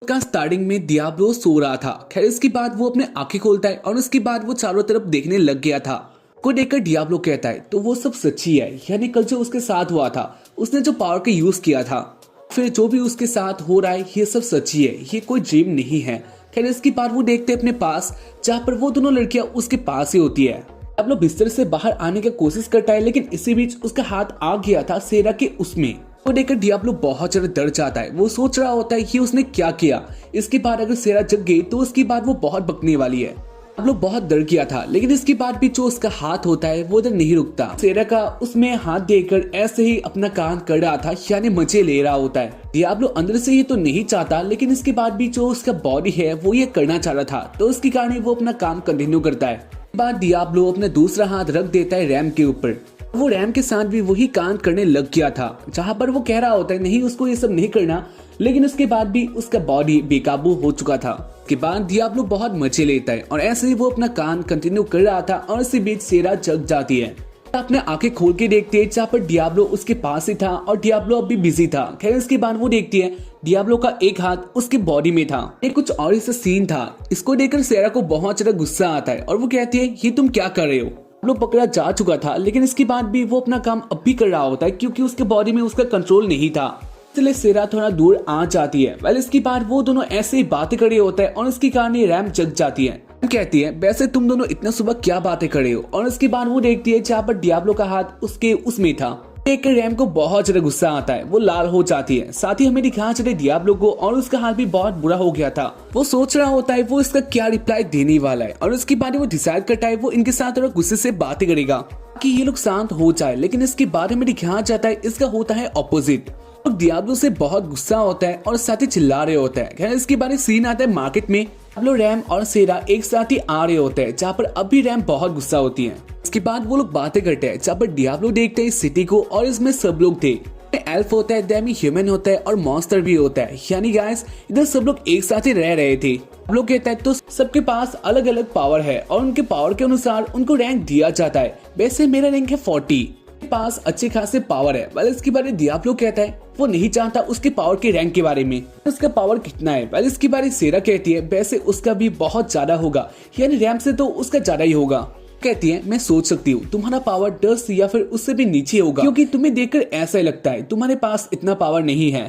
का स्टार्टिंग में डियाब्लो सो रहा था। खैर इसके बाद वो अपने आंखें खोलता है और उसके बाद वो चारों तरफ देखने लग गया था। को देखकर डियाब्लो कहता है तो वो सब सच्ची है, यानी कल जो उसके साथ हुआ था, उसने जो पावर का यूज किया था, फिर जो भी उसके साथ हो रहा है ये सब सच्ची है, ये कोई ड्रीम नहीं है। खैर इसके बाद वो देखते अपने पास, जहाँ पर वो दोनों लड़कियां उसके पास ही होती है। डियाब्लो बिस्तर से बाहर आने की कोशिश करता है, लेकिन इसी बीच उसका हाथ आ गया था सेरा के उसमें। वो देखकर डियाब्लो बहुत ज्यादा डर जाता है। वो सोच रहा होता है कि उसने क्या किया, इसके बाद अगर सेरा जग गई तो उसके बाद वो बहुत बकने वाली है। डियाब्लो बहुत डर गया था, लेकिन इसके बाद भी जो उसका हाथ होता है वो इधर नहीं रुकता। सेरा का उसमें हाथ देकर ऐसे ही अपना काम कर रहा था, यानी मजे ले रहा होता है। डियाब्लो अंदर से ये तो नहीं चाहता, लेकिन इसके बाद भी जो उसका बॉडी है वो ये करना चाह रहा था, तो उसके कारण वो अपना काम कंटिन्यू करता है। बाद डियाब्लो अपना दूसरा हाथ रख देता है रैम के ऊपर। वो रैम के साथ भी वही कांड करने लग गया था, जहाँ पर वो कह रहा होता है नहीं उसको ये सब नहीं करना, लेकिन उसके बाद भी उसका बॉडी बेकाबू हो चुका था। के बाद डियाब्लो बहुत मजे लेता है और ऐसे ही वो अपना काम कंटिन्यू कर रहा था और इसी बीच सेरा जग जाती है। अपने आंखें खोल के देखती है, जहाँ पर डियाब्लो उसके पास ही था और डियाब्लो अब भी बिजी था। खैर इसके बाद वो देखती है डियाब्लो का एक हाथ उसकी बॉडी में था। ये कुछ और ही सा सीन था। इसको देखकर सेरा को बहुत ज्यादा गुस्सा आता है और वो कहती है ये तुम क्या कर रहे हो। डियाब्लो पकड़ा जा चुका था, लेकिन इसके बाद भी वो अपना काम अब भी कर रहा होता है, क्योंकि उसके बॉडी में उसका कंट्रोल नहीं था। इसलिए सेरा थोड़ा दूर आ जाती है। वेल इसके बाद वो दोनों ऐसे ही बातें कर रहे होते हैं और इसके कारण ये रैम जग जाती है। कहती है वैसे तुम दोनों इतना सुबह क्या बातें कर रहे हो, और इसके बाद वो देखती है जहाँ पर डियाब्लो का हाथ उसके उसमें था। देखकर रैम को बहुत ज्यादा गुस्सा आता है, वो लाल हो जाती है। साथ ही हमें दिखा चले डियाब्लो को, और उसका हाल भी बहुत बुरा हो गया था। वो सोच रहा होता है वो इसका क्या रिप्लाई देने वाला है, और उसके बाद वो डिसाइड करता है वो इनके साथ थोड़ा गुस्से से बातें करेगा कि ये लोग शांत हो जाए। लेकिन इसके बाद हमें दिखाया जाता है इसका होता है ऑपोजिट। तो डियाब्लो से बहुत गुस्सा होता है और साथ ही चिल्ला रहे होता है। खैर इसके बाद सीन आता है मार्केट में। डियाब्लो, रैम और सेरा एक साथ ही आ रहे होते हैं, जहाँ पर अभी रैम बहुत गुस्सा होती है। इसके बाद वो लोग बातें करते हैं, जहाँ पर डियाब्लो देखते हैं इस सिटी को, और इसमें सब लोग थे। एल्फ होता है, डेमी ह्यूमन होता है और मॉन्स्टर भी होता है, यानी गाइस इधर सब लोग एक साथ ही रह रहे थे। हम लोग कहते हैं तो सबके पास अलग अलग पावर है और उनके पावर के अनुसार उनको रैंक दिया जाता है। वैसे मेरा रैंक है 40, पास अच्छे खासे पावर है। वेल इसके बारे में डियाब्लो कहता है वो नहीं जानता उसके पावर के रैंक के बारे में, उसका पावर कितना है। वेल इसके बारे में सेरा कहती है वैसे उसका भी बहुत ज्यादा होगा, यानी रैम से तो उसका ज्यादा ही होगा। कहती है मैं सोच सकती हूँ तुम्हारा पावर 10 या फिर उससे भी नीचे होगा, क्योंकि तुम्हें देखकर ऐसा लगता है तुम्हारे पास इतना पावर नहीं है।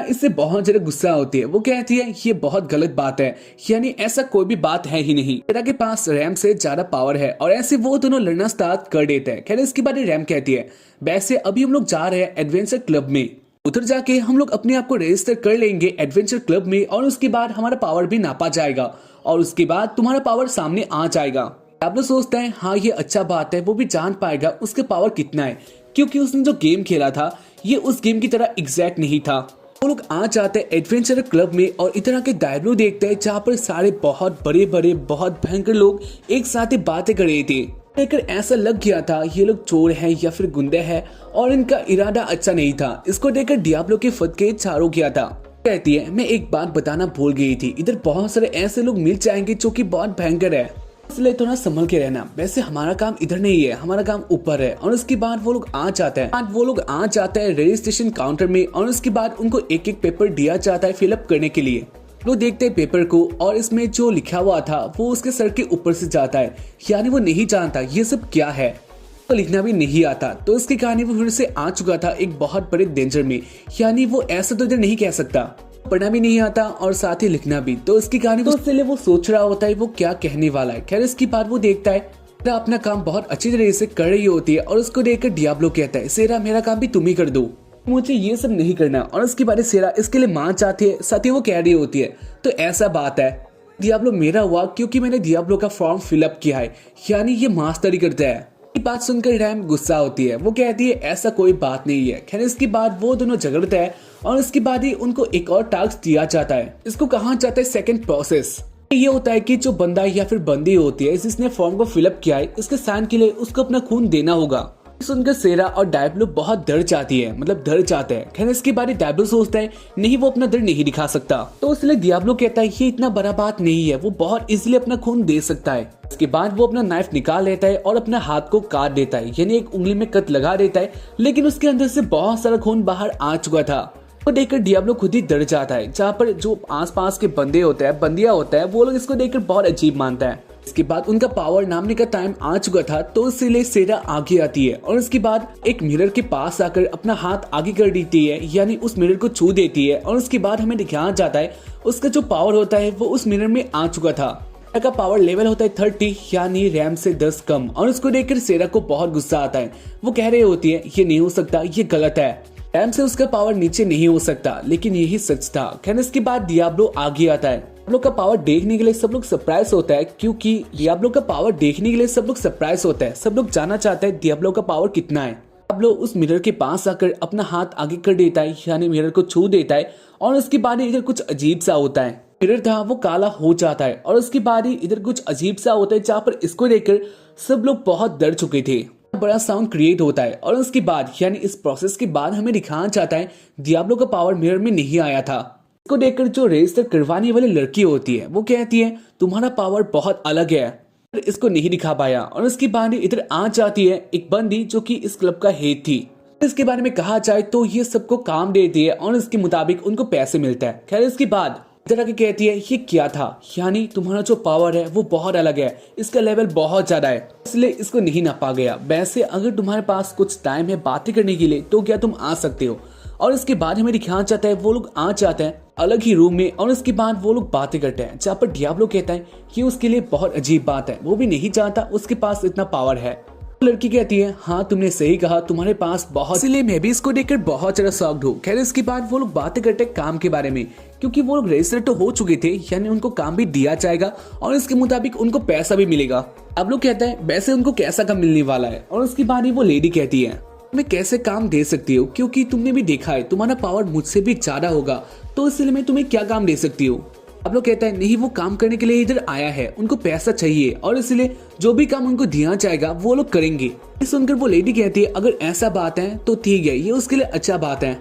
इससे बहुत ज्यादा गुस्सा होती है। वो कहती है ये बहुत गलत बात है, यानी ऐसा कोई भी बात है ही नहीं। सेरा के पास रैम से ज्यादा पावर है, और ऐसे वो दोनों लड़ना स्टार्ट कर देते हैं। खैर इसके बाद रैम कहती है वैसे अभी हम लोग जा रहे हैं एडवेंचर क्लब में, उधर जाके हम लोग अपने आप को रजिस्टर कर लेंगे एडवेंचर क्लब में, और उसके बाद हमारा पावर भी नापा जाएगा और उसके बाद तुम्हारा पावर सामने आ जाएगा। डियाब्लो सोचता है हाँ ये अच्छा बात है, वो भी जान पाएगा उसके पावर कितना है, क्योंकि उसने जो गेम खेला था ये उस गेम की तरह एग्जैक्ट नहीं था। वो लोग आ जाते हैं एडवेंचर क्लब में और इतना के डायब्लो देखते हैं, जहाँ पर सारे बहुत बड़े बड़े बहुत भयंकर लोग एक साथ ही बातें कर रहे थे। देखकर ऐसा लग गया था ये लोग चोर हैं या फिर गुंडे हैं, और इनका इरादा अच्छा नहीं था। इसको देखकर डियाब्लो के फटके चारों किया था। कहती है मैं एक बात बताना भूल गई थी, इधर बहुत सारे ऐसे लोग मिल जाएंगे जो कि बहुत भयंकर है, इसलिए थोड़ा संभल के रहना। वैसे हमारा काम इधर नहीं है, हमारा काम ऊपर है। और उसके बाद वो लोग आ जाते हैं रजिस्ट्रेशन काउंटर में, और उसके बाद उनको एक एक पेपर दिया जाता है फिलअप करने के लिए। वो देखते हैं पेपर को, और इसमें जो लिखा हुआ था वो उसके सर के ऊपर से जाता है, यानी वो नहीं जानता ये सब क्या है, तो लिखना भी नहीं आता। तो इसके कारण वो फिर से आ चुका था एक बहुत बड़े डेंजर में, यानी वो ऐसा तो इधर नहीं कह सकता, पढ़ना भी नहीं आता और साथ ही लिखना भी। तो इसकी कहानी तो इसलिए वो सोच रहा होता है वो क्या कहने वाला है। खैर इसके बाद वो देखता है सेरा अपना काम बहुत अच्छी तरह से कर रही होती है, और उसको देखकर डियाब्लो कहता है सेरा मेरा काम भी तुम ही कर दो, मुझे ये सब नहीं करना। और उसके बाद सेरा इसके लिए मान जाती है, साथ ही वो कह रही होती है तो ऐसा बात है डियाब्लो मेरा हुआ क्योंकि मैंने डियाब्लो का फॉर्म फिलअप किया है, यानी ये मास्टरी करता है। ये बात सुनकर रैम गुस्सा होती है। वो कहती है ऐसा कोई बात नहीं है। खैर इसके बाद वो दोनों झगड़ते हैं, और इसके बाद ही उनको एक और टास्क दिया जाता है। इसको कहा जाता है सेकंड प्रोसेस। ये होता है कि जो बंदा या फिर बंदी होती है जिसने फॉर्म को फिलअप किया है, इसके साइन के लिए उसको अपना खून देना होगा। सुनकर सेरा और डियाब्लो बहुत डर जाती है, मतलब डर जाते हैं। खैर इसके बाद डियाब्लो सोचता है नहीं वो अपना डर नहीं दिखा सकता, तो इसलिए डियाब्लो कहता है ये इतना बड़ा बात नहीं है, वो बहुत इजीली अपना खून दे सकता है। इसके बाद वो अपना नाइफ निकाल लेता है और अपना हाथ को काट देता है, यानी एक उंगली में कट लगा देता है, लेकिन उसके अंदर से बहुत सारा खून बाहर आ चुका था। तो देखकर डियाब्लो खुद ही डर जाता है। जहाँ पर जो आसपास के बंदे होते हैं, बंदिया होता है, वो लोग इसको देखकर बहुत अजीब मानता है। इसके बाद उनका पावर नामने का टाइम आ चुका था, तो इसलिए सेरा आगे आती है और उसके बाद एक मिरर के पास आकर अपना हाथ आगे कर देती है, यानी उस मिरर को छू देती है। और उसके बाद हमें दिखाया जाता है उसका जो पावर होता है वो उस मिरर में आ चुका था। का पावर लेवल होता है 30, यानी रैम से 10 कम। और उसको देखकर सेरा को बहुत गुस्सा आता है। वो कह रही होती है ये नहीं हो सकता, ये गलत है, रैम से उसका पावर नीचे नहीं हो सकता। लेकिन यही सच था। खैर इसके बाद डियाब्लो आगे आता है। डियाब्लो का पावर देखने के लिए सब लोग सरप्राइज होता है, क्योंकि डियाब्लो का पावर देखने के लिए सब लोग सरप्राइज होता है। सब लोग जानना चाहते हैं डियाब्लो का पावर कितना है। डियाब्लो उस मिरर के पास आकर अपना हाथ आगे कर देता है, यानी मिरर को छू देता है। और उसके बाद इधर कुछ अजीब सा होता है, मिरर था वो काला हो जाता है। और उसके बाद ही इधर कुछ अजीब सा होता है, जहाँ पर इसको देखकर सब लोग बहुत डर चुके थे। बड़ा साउंड क्रिएट होता है और उसके बाद यानी इस प्रोसेस के बाद हमें दिखाना चाहता है डियाब्लो का पावर मिरर में नहीं आया था। इसको देखकर जो रजिस्टर करवाने वाली लड़की होती है वो कहती है तुम्हारा पावर बहुत अलग है, इसको नहीं दिखा पाया। और उसके बाद इधर आ जाती है एक बंदी जो कि इस क्लब का हेड थी। इसके बारे में कहा जाए तो ये सबको काम देती है और इसके मुताबिक उनको पैसे मिलता है। खैर इसके बाद इधर आके कहती है ये क्या था, यानी तुम्हारा जो पावर है वो बहुत अलग है, इसका लेवल बहुत ज्यादा है, इसलिए इसको नहीं नापा गया। वैसे अगर तुम्हारे पास कुछ टाइम है बातें करने के लिए तो क्या तुम आ सकते हो। और इसके बाद हमें दिखाना चाहता है वो लोग आ जाते हैं अलग ही रूम में। और उसके बाद वो लोग बातें करते हैं, जहाँ पर डियाब्लो कहता है कि उसके लिए बहुत अजीब बात है, वो भी नहीं जानता उसके पास इतना पावर है। लड़की कहती है हाँ तुमने सही कहा, तुम्हारे पास बहुत, इसलिए मैं भी इसको देखकर बहुत ज्यादा शॉक्ड हूँ। खैर इसके बाद वो लोग बातें करते हैं काम के बारे में, क्योंकि वो लोग रजिस्टर तो हो चुके थे, यानी उनको काम भी दिया जाएगा और इसके मुताबिक उनको पैसा भी मिलेगा। अब लोग कहता है वैसे उनको कैसा काम मिलने वाला है। और उसके बाद ही वो लेडी कहती है मैं कैसे काम दे सकती हूँ, क्योंकि तुमने भी देखा है तुम्हारा पावर मुझसे भी ज्यादा होगा, तो इसलिए मैं तुम्हें क्या काम दे सकती हूँ। अब लोग कहता है नहीं वो काम करने के लिए इधर आया है, उनको पैसा चाहिए और इसलिए जो भी काम उनको दिया जाएगा वो लोग करेंगे। सुनकर वो लेडी कहती है अगर ऐसा बात है तो ठीक है, ये उसके लिए अच्छा बात है।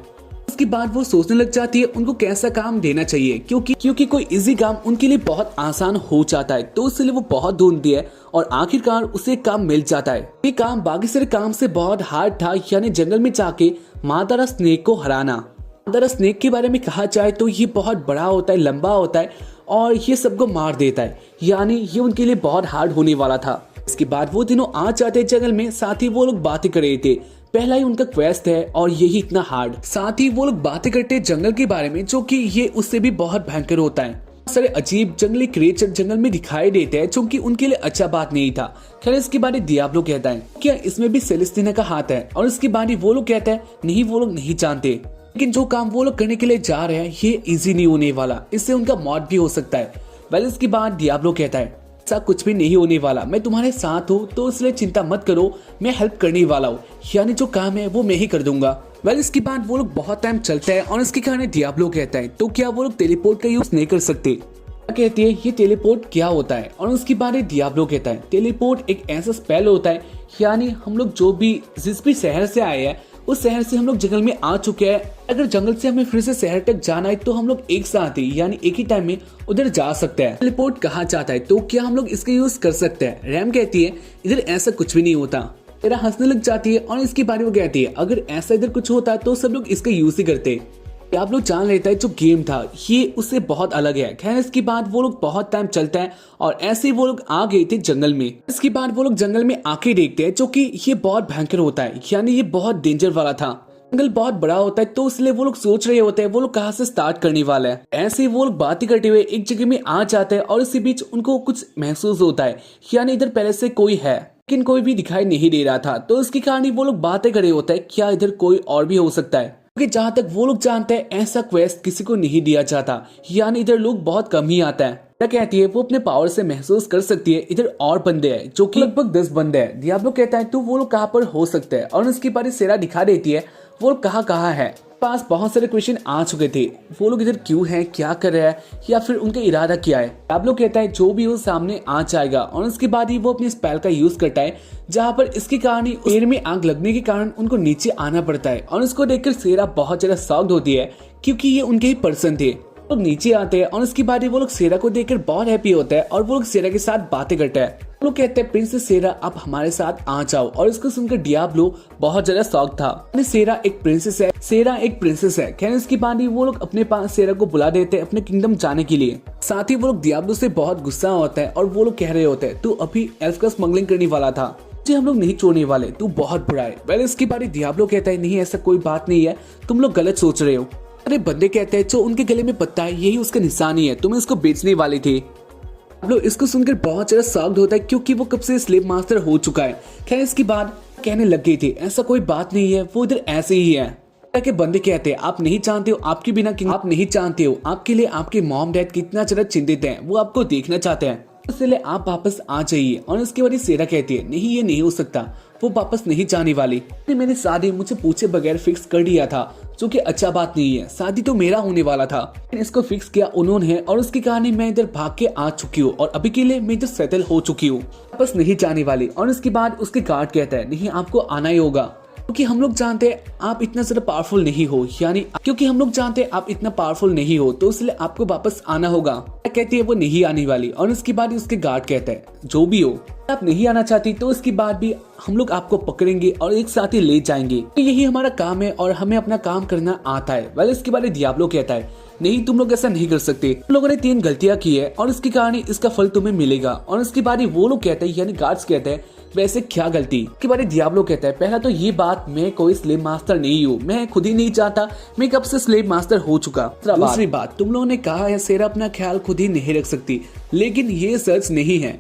उसके बाद वो सोचने लग जाती है उनको कैसा काम देना चाहिए, क्योंकि कोई इजी काम उनके लिए बहुत आसान हो जाता है, तो इसलिए वो बहुत ढूंढती है और आखिरकार उसे काम मिल जाता है। ये काम बाकी सारे काम से बहुत हार्ड था, यानी जंगल में जाके मादारा स्नेक को हराना। मादारा स्नेक के बारे में कहा जाए तो ये बहुत बड़ा होता है, लंबा होता है और ये सबको मार देता है, यानी ये उनके लिए बहुत हार्ड होने वाला था। इसके बाद वो तीनों आ जाते जंगल में, साथ ही वो लोग बातें कर रहे थे। पहला ही उनका क्वेस्ट है और यही इतना हार्ड। साथ ही वो लोग बातें करते जंगल के बारे में, जो कि ये उससे भी बहुत भयंकर होता है। सारे अजीब जंगली क्रिएचर जंगल में दिखाई देते हैं, जो कि उनके लिए अच्छा बात नहीं था। खैर इसके बाद डियाब्लो कहता है क्या इसमें भी सेलेस्टिना का हाथ है। और इसके बाद वो लोग कहते हैं नहीं वो लोग नहीं जानते, लेकिन जो काम वो लोग करने के लिए जा रहे हैं ये इजी नहीं होने वाला, इससे उनका मौत भी हो सकता है। वेल इसके बाद डियाब्लो कहता है ऐसा कुछ भी नहीं होने वाला, मैं तुम्हारे साथ हूँ तो इसलिए चिंता मत करो, मैं हेल्प करने वाला हूँ, यानी जो काम है वो मैं ही कर दूंगा। वेल इसके बाद वो लोग बहुत टाइम चलता है और इसके कारण डियाब्लो कहता है तो क्या वो लोग टेलीपोर्ट का यूज नहीं कर सकते। कहती है ये टेलीपोर्ट क्या होता है। और उसके बाद डियाब्लो कहता है टेलीपोर्ट एक ऐसा स्पेल होता है, यानी हम लोग जो भी जिस भी शहर से आए हैं उस शहर से हम लोग जंगल में आ चुके हैं, अगर जंगल से हमें फिर से शहर तक जाना है तो हम लोग एक साथ ही यानी एक ही टाइम में उधर जा सकते हैं। टेलीपोर्ट कहा जाता है तो क्या हम लोग इसका यूज कर सकते हैं। रैम कहती है इधर ऐसा कुछ भी नहीं होता। तेरा हंसने लग जाती है और इसके बारे में कहती है अगर ऐसा इधर कुछ होता तो सब लोग इसका यूज ही करते। आप लोग जान लेता है जो गेम था ये उससे बहुत अलग है। खैर इसके बाद वो लोग बहुत टाइम चलता है और ऐसे वो लोग आ गए थे जंगल में। इसके बाद वो लोग जंगल में आके देखते हैं जो कि ये बहुत भयंकर होता है, यानी ये बहुत डेंजर वाला था। जंगल बहुत बड़ा होता है तो इसलिए वो लोग सोच रहे होते हैं वो लोग कहाँ से स्टार्ट करने वाला है। ऐसे वो लोग बातें करते हुए एक जगह में आ जाते हैं और इसी बीच उनको कुछ महसूस होता है, यानी इधर पहले से कोई है लेकिन कोई भी दिखाई नहीं दे रहा था। तो इसके कारण वो लोग बातें कर रहे होते हैं क्या इधर कोई और भी हो सकता है, क्योंकि जहाँ तक वो लोग जानते हैं ऐसा क्वेस्ट किसी को नहीं दिया जाता, यानी इधर लोग बहुत कम ही आता है। क्या कहती है वो अपने पावर से महसूस कर सकती है इधर और बंदे हैं जो कि लगभग 10 बंदे हैं। डियाब्लो कहता है तो वो लोग कहाँ पर हो सकते हैं और उसकी बारी सेरा दिखा देती है वो लोग कहाँ है। पास बहुत सारे क्वेश्चन आ चुके थे, वो लोग इधर क्यों हैं, क्या कर रहे हैं या फिर उनका इरादा क्या है। डियाब्लो कहता है जो भी हो सामने आ जाएगा और उसके बाद ही वो अपने स्पेल का यूज करता है, जहाँ पर इसके कारण ही पेड़ में आग लगने के कारण उनको नीचे आना पड़ता है। और उसको देखकर सेरा बहुत ज्यादा शॉक्ड होती है क्योंकि ये उनके ही पर्सन थे। लोग नीचे आते हैं और उसके बाद वो लोग सेरा को देखकर बहुत हैप्पी होता है और वो लोग सेरा के साथ बातें करते हैं। वो लोग कहते हैं प्रिंसेस सेरा आप हमारे साथ आ जाओ, और इसको सुनकर डियाब्लो बहुत ज्यादा शॉक था। सेरा एक प्रिंसेस है, सेरा एक प्रिंसेस है। खैर इसके बाद वो लोग अपने पास सेरा को बुला देते हैं अपने किंगडम जाने के लिए। साथ ही वो लोग डियाब्लो से बहुत गुस्सा होता है और वो लोग कह रहे होते हैं तू अभी एल्फ का स्मगलिंग करने वाला था, जी हम लोग नहीं छोड़ने वाले, तू बहुत बुरा है। पहले इसके बाद डियाब्लो कहता है नहीं ऐसा कोई बात नहीं है, तुम लोग गलत सोच रहे हो। अरे बंदे कहते हैं जो उनके गले में पत्ता है यही उसका निशानी है, तुम्हें इसको बेचने वाले थे। डियाब्लो इसको सुनकर बहुत ज्यादा शॉक्ड होता है क्योंकि वो कब से स्लेव मास्टर हो चुका है। खैर इसके बाद कहने लग गई थी ऐसा कोई बात नहीं है, वो इधर ऐसे ही है। के बंदे कहते हैं आप नहीं जानते हो आपके बिना किंग, आप नहीं जानते हो आपके लिए आपके मॉम डैड कितना ज्यादा चिंतित हैं, वो आपको देखना चाहते हैं, इसलिए आप वापस आ जाइए। और इसके बाद सेरा कहती है नहीं ये नहीं हो सकता, वो वापस नहीं जाने वाली। मैंने शादी मुझे पूछे बगैर फिक्स कर दिया था, जो कि अच्छा बात नहीं है, शादी तो मेरा होने वाला था, इसको फिक्स किया उन्होंने और उसके कारण मैं इधर भाग के आ चुकी हूँ और अभी के लिए मैं इधर सेटल हो चुकी हूँ, वापस नहीं जाने वाली। और इसके बाद उसके गार्ड कहता है नहीं आपको आना ही होगा क्योंकि हम लोग जानते हैं आप इतना ज्यादा पावरफुल नहीं हो, यानी क्योंकि हम लोग जानते हैं आप इतना पावरफुल नहीं हो तो इसलिए आपको वापस आना होगा। कहती है वो नहीं आने वाली। और उसके बाद उसके गार्ड कहता है जो भी हो आप नहीं आना चाहती तो उसके बाद भी हम लोग आपको पकड़ेंगे और एक साथ ही ले जाएंगे, तो यही हमारा काम है और हमें अपना काम करना आता है। वेल इसके बाद डियाब्लो कहता है नहीं तुम लोग ऐसा नहीं कर सकते, तुम लोगों ने 3 गलतियां की है और इसके कारण इसका फल तुम्हें मिलेगा। और इसके बाद वो लोग कहते हैं यानी गार्ड्स कहते हैं वैसे क्या गलती। के बारे डियाब्लो कहता है पहला तो ये बात मैं कोई स्लेव मास्टर नहीं हूँ, मैं खुद ही नहीं चाहता, मैं कब से स्लेव मास्टर हो चुका। दूसरी बात तुम लोगों ने कहा है सेरा अपना ख्याल खुद ही नहीं रख सकती, लेकिन ये सच नहीं है,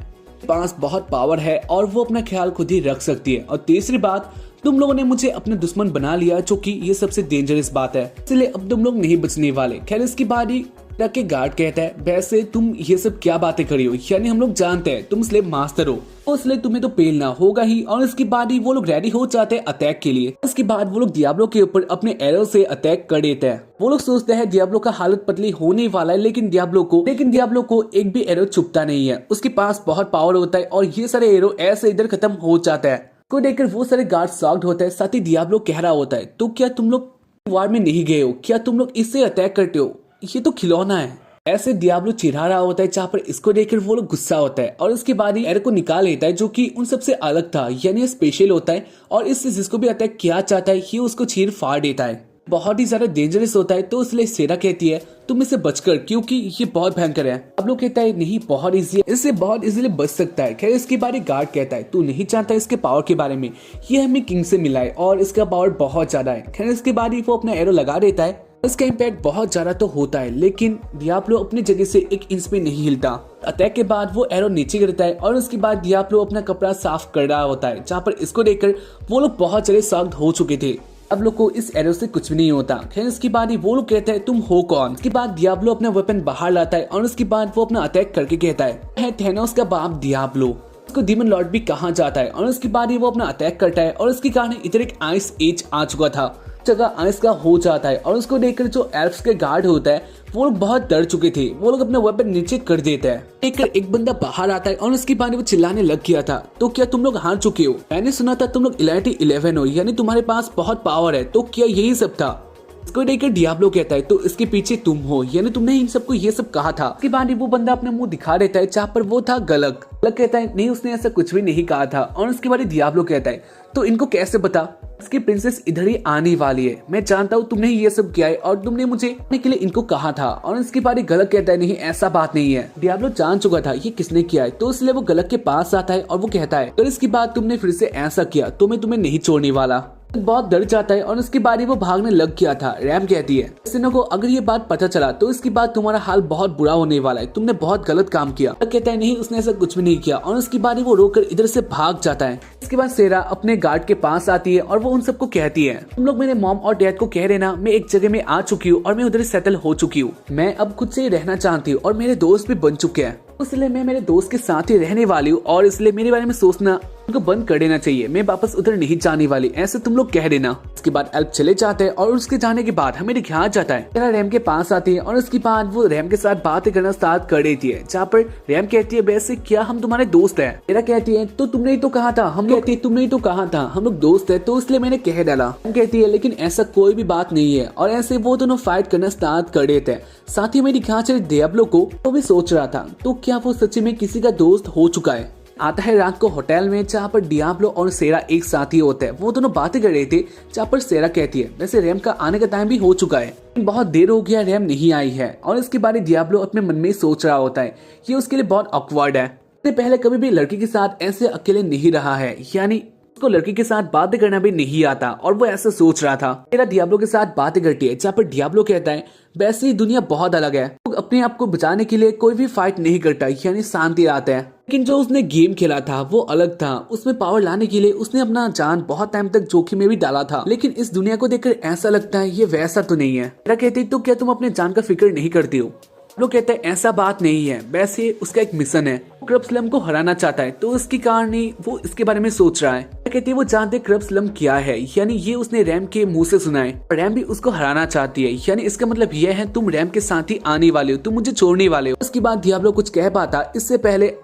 पास बहुत पावर है और वो अपना ख्याल खुद ही रख सकती है। और तीसरी बात तुम लोगों ने मुझे अपना दुश्मन बना लिया, जो कि ये सबसे डेंजरस बात है, इसलिए अब तुम लोग नहीं बचने वाले। खैर इसकी बारी के गार्ड कहता है वैसे तुम ये सब क्या बातें करी हो, यानी हम लोग जानते हैं तुम स्लेव मास्टर हो तो इसलिए तुम्हें तो पेलना होगा ही। और इसके बाद ही वो लोग रेडी हो जाते हैं अटैक के लिए। इसके बाद वो लोग डियाब्लो के ऊपर अपने एरो से अटैक कर देते हैं। वो लोग सोचते हैं डियाब्लो का हालत पतली होने वाला है, लेकिन डियाब्लो को एक भी एरो चुपता नहीं है, उसके पास बहुत पावर होता है और ये सारे एरो ऐसे इधर खत्म हो जाता है। को देखकर वो सारे गार्ड शॉक्ड होते हैं। साथ ही डियाब्लो कह रहा होता है तो क्या तुम लोग वार में नहीं गए हो, क्या तुम लोग इससे अटैक करते हो, ये तो खिलौना है। ऐसे डियाब्लो चिढ़ा रहा होता है, जहाँ पर इसको देखकर वो लोग गुस्सा होता है और उसके बाद ही एरो को निकाल लेता है, जो कि उन सबसे अलग था, यानी स्पेशल होता है और इससे जिसको भी अटैक किया चाहता है ये उसको चीर फाड़ देता है, बहुत ही ज्यादा डेंजरस होता है। तो इसलिए सेरा कहती है तुम इससे बचकर, क्योंकि ये बहुत भयंकर है। अब लोग कहता है नहीं बहुत इजी है, इससे बहुत इजीली बच सकता है। खैर इसके बारे गार्ड कहता है तू नहीं जानता इसके पावर के बारे में, ये हमें किंग से मिला है और इसका पावर बहुत ज्यादा है। खैर इसके बाद ही वो अपना एरो लगा देता है, इसका इम्पैक्ट बहुत ज्यादा तो होता है, लेकिन डियाब्लो अपनी जगह से 1 इंच भी नहीं हिलता। अटैक के बाद वो एरो नीचे गिरता है और उसके बाद डियाब्लो अपना कपड़ा साफ कर रहा होता है, जहाँ पर इसको देखकर वो लोग बहुत ज्यादा शॉक्ड हो चुके थे। अब लोग को इस एरो से कुछ भी नहीं होता। खैर इसके बाद ही वो लोग कहते हैं तुम हो कौन। इसके बाद डियाब्लो अपना वेपन बाहर लाता है और उसके बाद वो अपना अटैक करके कहता है थैनोस का बाप डियाब्लो, उसको डीमन लॉर्ड भी कहा जाता है। और उसके बाद ही वो अपना अटैक करता है और उसके कारण इधर एक आइस एज आ चुका था, जगह आइस का हो जाता है। और उसको देखकर जो एल्फ्स के गार्ड होता है वो लोग बहुत डर चुके थे, वो लोग अपना वेपन नीचे कर देते हैं। एक बंदा बाहर आता है और उसके बाद वो चिल्लाने लग गया था तो क्या तुम लोग हार चुके हो, मैंने सुना था तुम लोग इलाइटी 11 हो, यानी तुम्हारे पास बहुत पावर है, तो क्या यही सब था। इसको देखकर डियाब्लो कहता है तो इसके पीछे तुम हो, यानी तुमने इन सबको ये सब कहा था। उसके बाद वो बंदा अपना मुंह दिखा देता है, जहाँ पर वो था गलक कहता है नहीं उसने ऐसा कुछ भी नहीं कहा था। और उसके बाद डियाब्लो कहता है तो इनको कैसे पता, इसकी प्रिंसेस इधर ही आने वाली है, मैं जानता हूँ तुमने ये सब किया है और तुमने मुझे के लिए इनको कहा था। और इसके बाद गलत कहता है नहीं ऐसा बात नहीं है, डियाब्लो जान चुका था ये किसने किया है, तो इसलिए वो गलत के पास आता है और वो कहता है तो इसके बाद तुमने फिर से ऐसा किया तो मैं तुम्हें नहीं छोड़ने वाला। बहुत डर जाता है और उसके बाद वो भागने लग गया था। रैम कहती है सिनो को अगर ये बात पता चला तो इसके बाद तुम्हारा हाल बहुत बुरा होने वाला है, तुमने बहुत गलत काम किया। कहता है नहीं उसने ऐसा कुछ भी नहीं किया और उसके बाद वो रोकर इधर से भाग जाता है। इसके बाद सेरा अपने गार्ड के पास आती है और वो उन सबको कहती है तुम लोग मेरे मॉम और डैड को कह रहे ना मैं एक जगह में आ चुकी हूँ और मैं उधर सेटल हो चुकी हूँ, मैं अब खुद से रहना चाहती हूँ और मेरे दोस्त भी बन चुके हैं, इसलिए मैं मेरे दोस्त के साथ ही रहने वाली हूँ और इसलिए मेरे बारे में सोचना उनको बंद कर देना चाहिए, मैं वापस उधर नहीं जाने वाली, ऐसे तुम लोग कह देना। उसके बाद एल्प चले जाते हैं और उसके जाने के बाद हमें ध्यान जाता है सेरा रैम के पास आती है और उसके बाद वो रैम के साथ बातें करना स्टार्ट कर देती है, जहाँ पर रैम कहती है वैसे क्या हम तुम्हारे दोस्त हैं। सेरा कहती है तो तुमने ही तो कहा था, हम कहती है तुमने ही तो कहा था हम लोग दोस्त है, तो इसलिए मैंने कह डाला। रैम कहती है लेकिन ऐसा कोई भी बात नहीं है, और ऐसे वो दोनों फाइट करना स्टार्ट कर देते हैं। साथ ही मेरी ध्यान चले डियाब्लो को, वो भी सोच रहा था तो क्या वो सच्ची में किसी का दोस्त हो चुका है। आता है रात को होटल में, जहाँ पर डियाब्लो और सेरा एक साथ ही होते हैं। वो दोनों बातें कर रहे थे, जहाँ पर सेरा कहती है वैसे रैम का आने का टाइम भी हो चुका है, बहुत देर हो गया रैम नहीं आई है। और इसके बारे डियाब्लो अपने मन में सोच रहा होता है, ये उसके लिए बहुत ऑकवर्ड है। उसने पहले कभी भी लड़की के साथ ऐसे अकेले नहीं रहा है, यानी उसको लड़की के साथ बातें करना भी नहीं आता, और वो ऐसा सोच रहा था। सेरा डियाब्लो के साथ बातें करती है, जहाँ पर डियाब्लो कहता है वैसे ही दुनिया बहुत अलग है, लोग अपने आप को बचाने के लिए कोई भी फाइट नहीं करता, यानी शांति आता है। लेकिन जो उसने गेम खेला था वो अलग था, उसमें पावर लाने के लिए उसने अपना जान बहुत टाइम तक जोखिम में भी डाला था। लेकिन इस दुनिया को देखकर ऐसा लगता है ये वैसा तो नहीं है। सेरा कहती तो क्या तुम अपने जान का फिक्र नहीं करती हो। लोग कहते हैं ऐसा बात नहीं है, वैसे उसका एक मिशन है, क्रब स्लम को हराना चाहता है, तो उसके कारण ही वो इसके बारे में सोच रहा है। कहते हैं वो जानते क्रब स्लम क्या है, यानी ये उसने रैम के मुंह से सुना है। रैम भी उसको हराना चाहती है, यानी इसका मतलब यह है तुम रैम के साथ ही आने वाले हो, तुम मुझे छोड़ने वाले हो। उसके बाद डियाब्लो कुछ कह पाता इससे पहले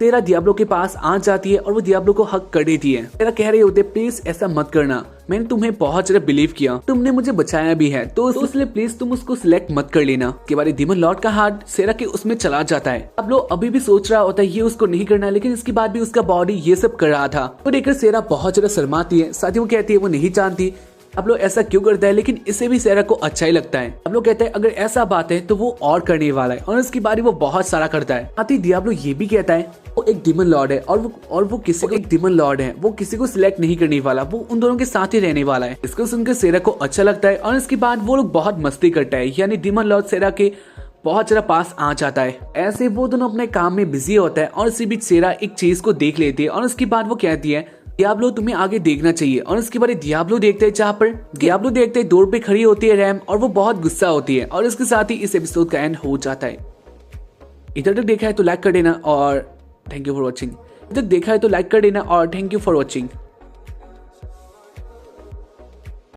सेरा डियाब्लो के पास आ जाती है और वो डियाब्लो को हक कर देती है। सेरा कह रहे होते प्लीज ऐसा मत करना, मैंने तुम्हें बहुत ज्यादा बिलीव किया, तुमने मुझे बचाया भी है, तो इसलिए प्लीज तुम उसको सिलेक्ट मत कर लेना। के बाद डीमन लॉर्ड का हाथ सेरा के उसमें चला जाता है। अब लोग अभी भी सोच रहा होता है ये उसको नहीं करना, लेकिन इसके बाद भी उसका बॉडी ये सब कर रहा था। तो देखकर सेरा बहुत ज्यादा शर्माती है, साथ ही वो कहती है वो नहीं जानती अब लोग ऐसा क्यों करता है, लेकिन इसे भी सेरा को अच्छा ही लगता है। अब लोग कहते हैं अगर ऐसा बात है तो वो और करने वाला है, और इसकी बारी वो बहुत सारा करता है। साथ ही डियाब्लो ये भी कहता है वो एक डीमन लॉर्ड है, और वो किसी को एक डीमन लॉर्ड है, वो किसी को सिलेक्ट नहीं करने वाला, वो उन दोनों के साथ ही रहने वाला है। इसको सुनकर सेरा को अच्छा लगता है, और इसके बाद वो लोग बहुत मस्ती करता है, यानी डीमन लॉर्ड सेरा के बहुत ज्यादा पास आ जाता है। ऐसे वो दोनों अपने काम में बिजी होता है, और इसी बीच सेरा एक चीज को देख लेती है, और उसके बाद वो कहती है डियाब्लो तुम्हें आगे देखना चाहिए। और इसके बाद डियाब्लो देखते हैं, जहाँ पर डियाब्लो देखते हैं डोर पे खड़ी होती है रैम, और वो बहुत गुस्सा होती है। और इसके साथ ही इस एपिसोड का एंड हो जाता है। इधर तक देखा है तो लाइक कर देना और थैंक यू फॉर वॉचिंग। इधर देखा है तो लाइक कर देना और थैंक यू फॉर वॉचिंग।